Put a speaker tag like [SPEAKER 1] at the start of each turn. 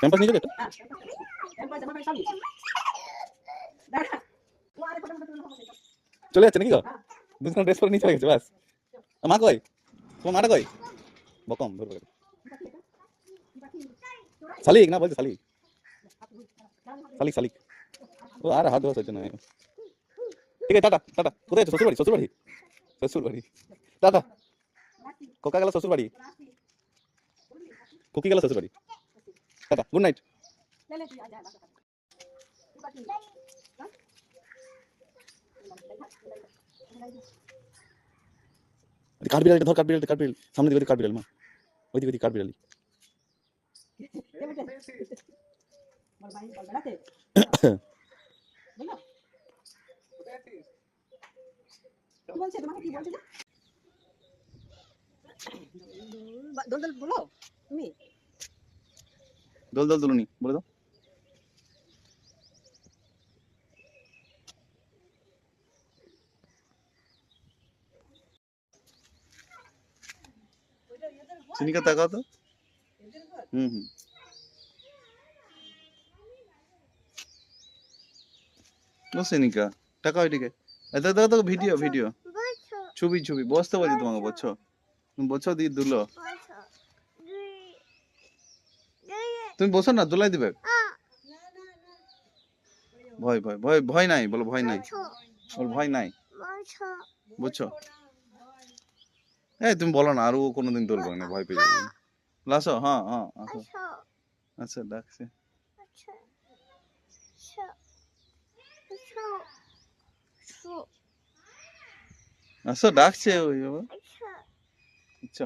[SPEAKER 1] Pampers নিয়ে যাবে একটা চলে যাচ্ছে নাকি গো দুজন ড্রেস পরে নিয়ে চলে গেছে বাস মা কই তোমার মাটা কই বকম ধরবে শালিক না বলছে শালিক শালিক শালিক ও আর হাত ধোয়া হচ্ছে না ঠিক আছে টাটা টাটা কোথায় আছো শ্বশুর বাড়ি শ্বশুর বাড়ি শ্বশুর বাড়ি টাটা কোকা গেল শ্বশুর বাড়ি কুকি গেল শ্বশুর বাড়ি টাটা গুড নাইট কাঠবিড়ালিটা ধর কাঠবিড়ালিটা কাঠবিড়ালি সামনে দিকে কাঠবিড়ালি মা ওইদিকে কাঠবিড়ালি দোল দোল দুলুনি বলে দাও চিনিকা তাকাও তো ও চিনিকা তাকাও এদিকে দেখো তো ভিডিও ভিডিও ছবি ছবি বসতে বলছি তোমাকে বলছো তুমি বলছো দি দুলো তুমি বসো না দুলাই দিবে ভয় ভয় ভয় ভয় নাই বলো ভয় নাই বল ভয় নাই বুঝছো এই তুমি বলো না আর ও কোনোদিন তুলবে না ভয় পেয়ে যাবে লাসো হ্যাঁ হ্যাঁ আসো আচ্ছা ডাকছে আসো ডাকছে ওই বাবা আচ্ছা